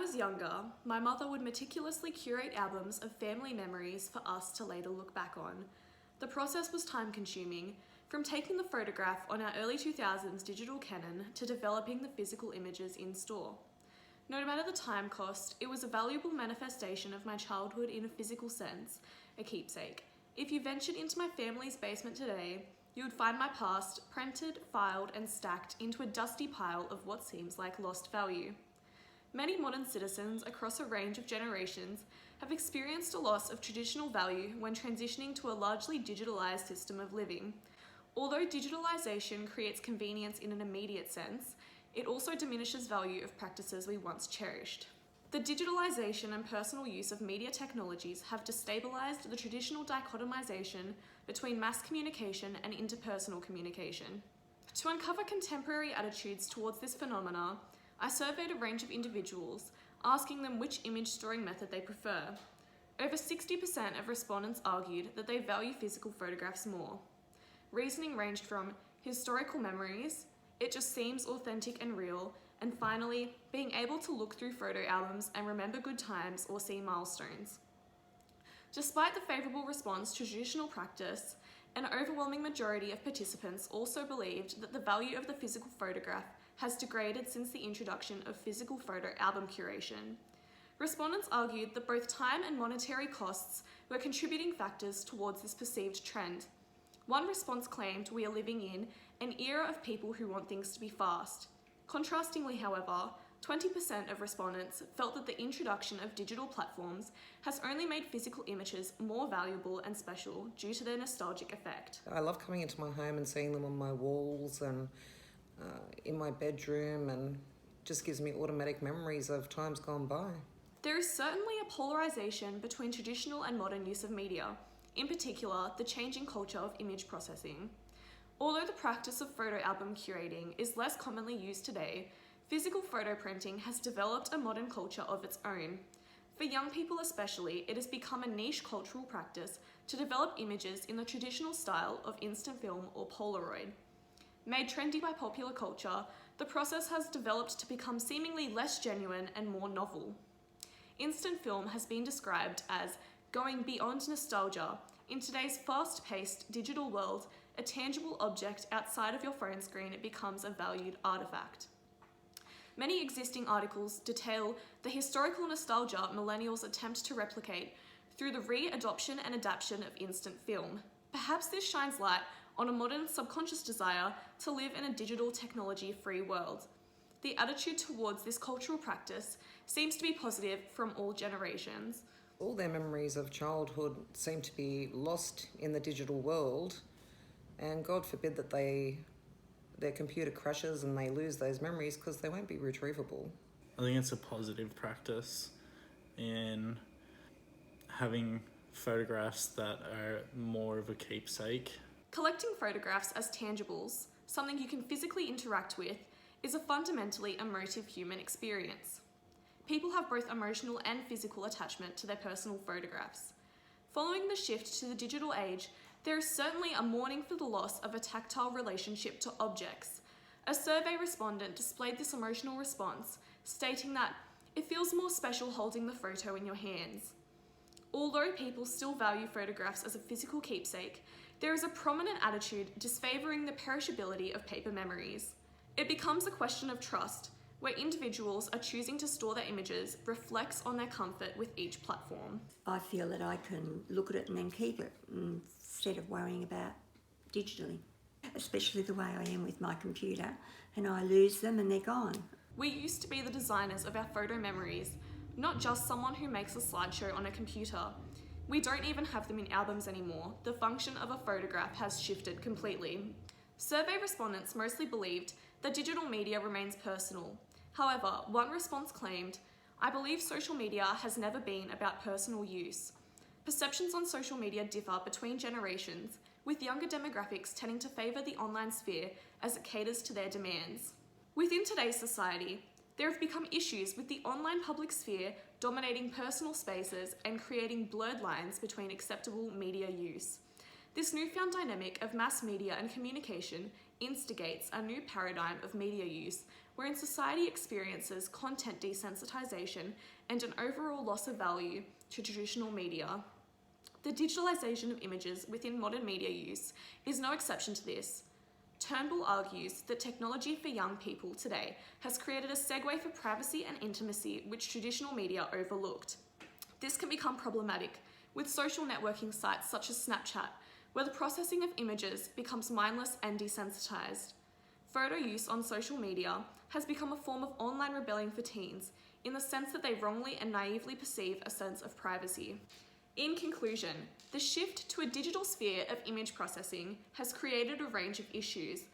was younger, my mother would meticulously curate albums of family memories for us to later look back on. The process was time-consuming, from taking the photograph on our early 2000s digital Canon to developing the physical images in store. No matter the time cost, it was a valuable manifestation of my childhood in a physical sense, a keepsake. If you ventured into my family's basement today, you would find my past printed, filed, and stacked into a dusty pile of what seems like lost value. Many modern citizens across a range of generations have experienced a loss of traditional value when transitioning to a largely digitalized system of living. Although digitalization creates convenience in an immediate sense, it also diminishes value of practices we once cherished. The digitalization and personal use of media technologies have destabilized the traditional dichotomization between mass communication and interpersonal communication. To uncover contemporary attitudes towards this phenomena, I surveyed a range of individuals, asking them which image storing method they prefer. Over 60% of respondents argued that they value physical photographs more. Reasoning ranged from historical memories, it just seems authentic and real, and finally, being able to look through photo albums and remember good times or see milestones. Despite the favourable response to traditional practice, an overwhelming majority of participants also believed that the value of the physical photograph has degraded since the introduction of physical photo album curation. Respondents argued that both time and monetary costs were contributing factors towards this perceived trend. One response claimed we are living in an era of people who want things to be fast. Contrastingly, however, 20% of respondents felt that the introduction of digital platforms has only made physical images more valuable and special due to their nostalgic effect. I love coming into my home and seeing them on my walls and in my bedroom, and just gives me automatic memories of times gone by. There is certainly a polarization between traditional and modern use of media, in particular the changing culture of image processing. Although the practice of photo album curating is less commonly used today, physical photo printing has developed a modern culture of its own. For young people especially, it has become a niche cultural practice to develop images in the traditional style of instant film or Polaroid. Made trendy by popular culture, the process has developed to become seemingly less genuine and more novel. Instant film has been described as going beyond nostalgia. In today's fast-paced digital world, a tangible object outside of your phone screen becomes a valued artifact. Many existing articles detail the historical nostalgia millennials attempt to replicate through the re-adoption and adaptation of instant film. Perhaps this shines light on a modern subconscious desire to live in a digital technology-free world. The attitude towards this cultural practice seems to be positive from all generations. All their memories of childhood seem to be lost in the digital world, and God forbid that their computer crashes and they lose those memories, because they won't be retrievable. I think it's a positive practice in having photographs that are more of a keepsake. Collecting photographs as tangibles, something you can physically interact with, is a fundamentally emotive human experience. People have both emotional and physical attachment to their personal photographs. Following the shift to the digital age, there is certainly a mourning for the loss of a tactile relationship to objects. A survey respondent displayed this emotional response, stating that it feels more special holding the photo in your hands. Although people still value photographs as a physical keepsake, there is a prominent attitude disfavouring the perishability of paper memories. It becomes a question of trust, where individuals are choosing to store their images reflects on their comfort with each platform. I feel that I can look at it and then keep it instead of worrying about digitally, especially the way I am with my computer, and I lose them and they're gone. We used to be the designers of our photo memories, not just someone who makes a slideshow on a computer. We don't even have them in albums anymore. The function of a photograph has shifted completely. Survey respondents mostly believed that digital media remains personal. However, one response claimed, "I believe social media has never been about personal use." Perceptions on social media differ between generations, with younger demographics tending to favour the online sphere as it caters to their demands. Within today's society, there have become issues with the online public sphere dominating personal spaces and creating blurred lines between acceptable media use. This newfound dynamic of mass media and communication instigates a new paradigm of media use, wherein society experiences content desensitization and an overall loss of value to traditional media. The digitalization of images within modern media use is no exception to this. Turnbull argues that technology for young people today has created a segue for privacy and intimacy which traditional media overlooked. This can become problematic with social networking sites such as Snapchat, where the processing of images becomes mindless and desensitized. Photo use on social media has become a form of online rebellion for teens in the sense that they wrongly and naively perceive a sense of privacy. In conclusion, the shift to a digital sphere of image processing has created a range of issues,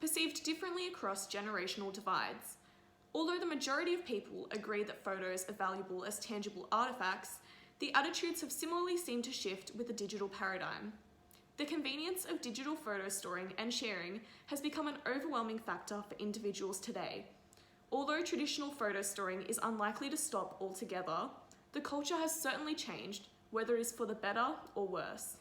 perceived differently across generational divides. Although the majority of people agree that photos are valuable as tangible artifacts, the attitudes have similarly seemed to shift with the digital paradigm. The convenience of digital photo storing and sharing has become an overwhelming factor for individuals today. Although traditional photo storing is unlikely to stop altogether, the culture has certainly changed, whether it is for the better or worse.